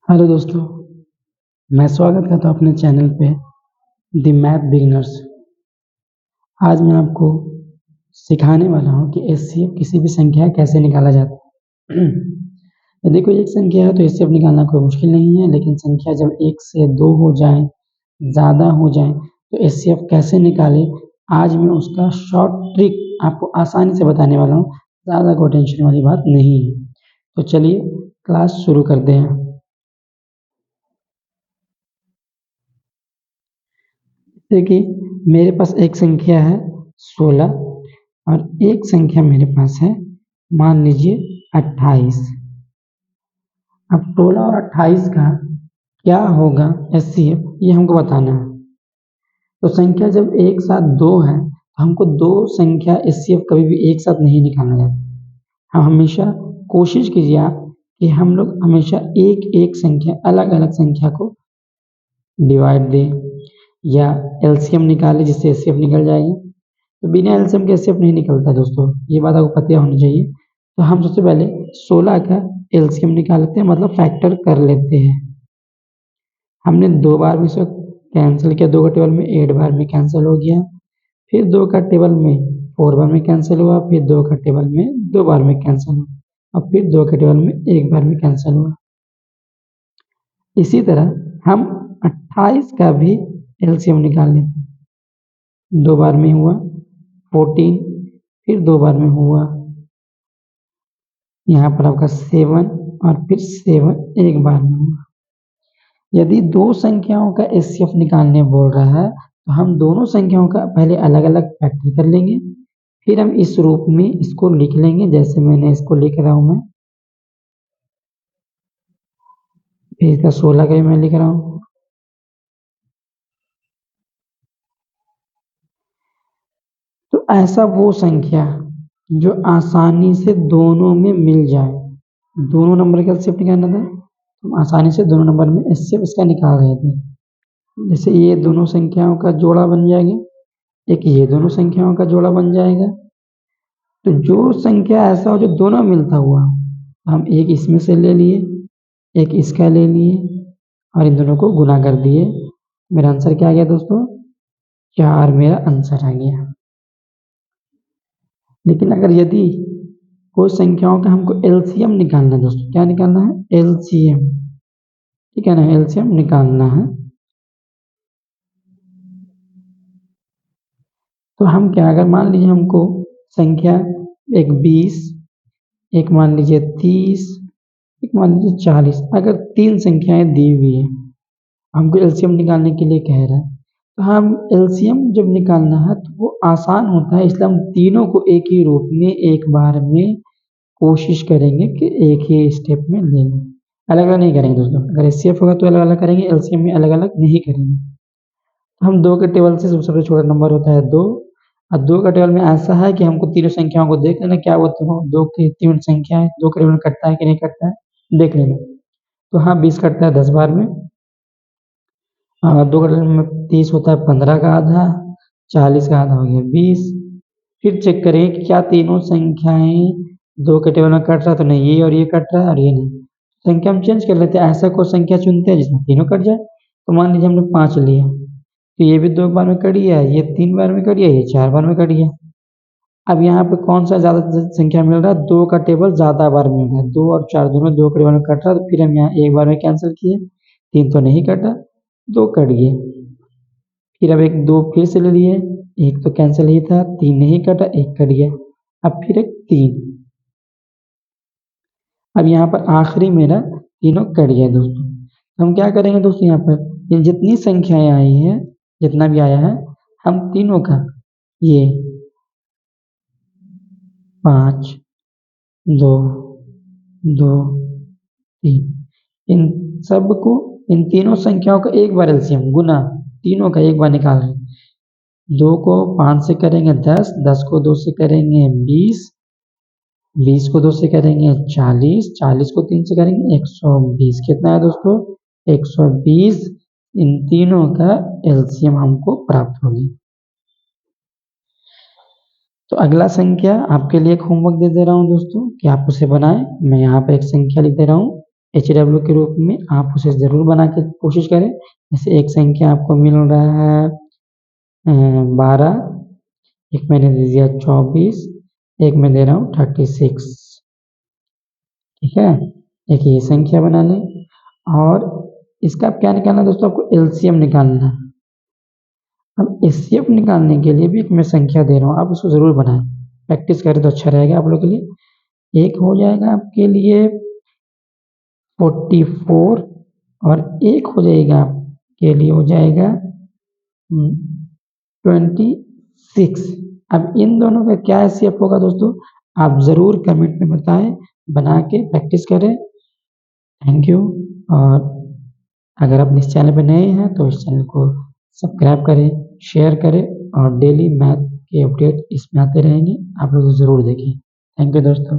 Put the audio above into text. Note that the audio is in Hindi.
हेलो दोस्तों, मैं स्वागत करता हूँ अपने चैनल पे द मैथ बिगिनर्स। आज मैं आपको सिखाने वाला हूँ कि एचसीएफ किसी भी संख्या कैसे निकाला जाता है। यदि कोई एक संख्या है तो एचसीएफ निकालना कोई मुश्किल नहीं है, लेकिन संख्या जब 1 से 2 हो जाए, ज़्यादा हो जाए तो एचसीएफ कैसे निकालें, आज मैं उसका शॉर्ट ट्रिक आपको आसानी से बताने वाला हूँ। ज़्यादा कोई टेंशन वाली बात नहीं है। तो चलिए क्लास शुरू करते हैं। देखिए, मेरे पास एक संख्या है 16 और एक संख्या मेरे पास है, मान लीजिए 28। अब 16 और 28 का क्या होगा एचसीएफ, ये हमको बताना है। तो संख्या जब एक साथ 2 है तो हमको 2 संख्या एचसीएफ कभी भी एक साथ नहीं निकालना जाता। हम हमेशा कोशिश कीजिए आप कि हम लोग हमेशा एक एक संख्या, अलग अलग संख्या को डिवाइड दें या एलसीएम निकालें, जिससे एचसीएफ निकल जाएगी। तो बिना एलसीएम के एचसीएफ नहीं निकलता है दोस्तों, ये बात आपको पता होनी चाहिए। तो हम सबसे पहले 16 का एलसीएम निकाल लेते हैं, मतलब फैक्टर कर लेते हैं। हमने 2 बार में इसे कैंसिल किया, 2 का टेबल में 8 बार में कैंसिल हो गया, फिर 2 का टेबल में 4 बार में कैंसिल हुआ, फिर 2 का टेबल में 2 बार में कैंसिल हुआ और फिर 2 के टेबल में 1 बार में कैंसिल हुआ। इसी तरह हम 28 का भी एलसीएम निकाल लेते हैं। 2 बार में हुआ 14, फिर 2 बार में हुआ, यहाँ पर आपका 7 और फिर 7 एक बार में हुआ। यदि 2 संख्याओं का एचसीएफ निकालने बोल रहा है तो हम दोनों संख्याओं का पहले अलग अलग फैक्टर कर लेंगे, फिर हम इस रूप में इसको लिख लेंगे, जैसे मैंने इसको लिख रहा हूँ मैं, फिर इसका 16 का भी मैं लिख रहा हूँ। तो ऐसा वो संख्या जो आसानी से दोनों में मिल जाए, दोनों नंबर का एचसीएफ निकालना था, हम आसानी से दोनों नंबर में एचसीएफ इसका निकाल रहे थे। जैसे ये दोनों संख्याओं का जोड़ा बन जाएगा, एक ये दोनों संख्याओं का जोड़ा बन जाएगा। तो जो संख्या ऐसा हो जो दोनों मिलता हुआ, हम एक इसमें से ले लिए, एक इसका ले लिए और इन दोनों को गुना कर दिए। मेरा आंसर क्या आ गया दोस्तों? 4 मेरा आंसर आ गया। लेकिन अगर यदि कोई संख्याओं का हमको एलसीएम निकालना है दोस्तों, क्या निकालना है? एलसीएम, ठीक है ना, एलसीएम निकालना है। तो हम क्या, अगर मान लीजिए हमको संख्या एक 20, एक मान लीजिए 30, एक मान लीजिए 40, अगर 3 संख्याएं दी हुई है, हमको एलसीएम निकालने के लिए कह रहा है, तो हम एलसीएम जब निकालना है तो वो आसान होता है, इसलिए हम तीनों को एक ही रूप में एक बार में कोशिश करेंगे कि एक ही स्टेप में ले लें। अलग अलग नहीं करेंगे दोस्तों, अगर एचसीएफ होगा तो अलग अलग करेंगे, एलसीएम में अलग अलग नहीं करेंगे। तो हम 2 के टेबल से सबसे छोटा नंबर होता है 2, और 2 का टेबल में ऐसा है कि हमको तीनों संख्याओं को देख लेना, क्या वो दोनों 2 की 3 संख्या है, 2 के टेबल में कटता है कि नहीं कटता है, देख लेना। तो हाँ, 20 कटता है 10 बार में, 2 का टेबल में 30 होता है 15 का आधा, 40 का आधा हो गया 20। फिर चेक करें कि क्या तीनों संख्याएं 2 के टेबल में कट रहा है, तो नहीं, ये और ये कट रहा है और ये नहीं। संख्या हम चेंज कर लेते हैं, ऐसा कोई संख्या चुनते हैं जिसमें तीनों कट जाए। तो मान लीजिए हमने 5 लिया, तो ये भी 2 बार में कट गया, ये 3 बार में कट गया, ये 4 बार में कट गया। अब यहाँ पे कौन सा ज़्यादा संख्या मिल रहा है? 2 का टेबल ज़्यादा बार मिल रहा है, 2 और 4 दोनों 2 के टेबल में कट रहा है, तो फिर हम यहाँ एक बार में कैंसिल किए, 3 तो नहीं कटा, 2 कट गए। फिर अब एक 2 फिर से ले लिए, एक तो कैंसिल ही था, 3 नहीं कटा, 1 कट गया, अब फिर एक 3। अब यहाँ पर आखिरी मेरा तीनों कट गया दोस्तों। तो हम क्या करेंगे दोस्तों, यहाँ पर ये जितनी संख्याएं आई हैं, जितना भी आया है, हम तीनों का ये 5, 2, 2, 3, इन सबको, इन तीनों संख्याओं का एक बार एलसीएम गुना, तीनों का एक बार निकाल रहे हैं। 2 को 5 से करेंगे 10, 10 को 2 से करेंगे 20, 20 को 2 से करेंगे 40, 40 को 3 से करेंगे 120। कितना है दोस्तों? 120। इन तीनों का एलसीएम हमको प्राप्त होगी। तो अगला संख्या आपके लिए एक होमवर्क दे दे रहा हूँ दोस्तों कि आप उसे बनाएं। मैं यहाँ पर एक संख्या लिख दे रहा हूँ HW के रूप में आप उसे ज़रूर बना के कोशिश करें। जैसे एक संख्या आपको मिल रहा है 12, एक मैंने दे दिया 24, एक मैं दे रहा हूँ 36। ठीक है, एक ये संख्या बना लें और इसका क्या निकालना है दोस्तों, आपको एलसीएम निकालना है। अब एचसीएफ निकालने के लिए भी एक मैं संख्या दे रहा हूँ, आप उसको ज़रूर बनाएं, प्रैक्टिस करें तो अच्छा रहेगा आप लोग के लिए। एक हो जाएगा आपके लिए 44 और एक हो जाएगा आपके लिए हो जाएगा 26। अब इन दोनों का क्या एचसीएफ होगा दोस्तों, आप ज़रूर कमेंट में बताएं, बना के प्रैक्टिस करें। Thank you. और अगर आप इस चैनल पर नए हैं तो इस चैनल को सब्सक्राइब करें, शेयर करें और डेली मैथ के अपडेट इसमें आते रहेंगे, आप लोग ज़रूर देखें। थैंक यू दोस्तों।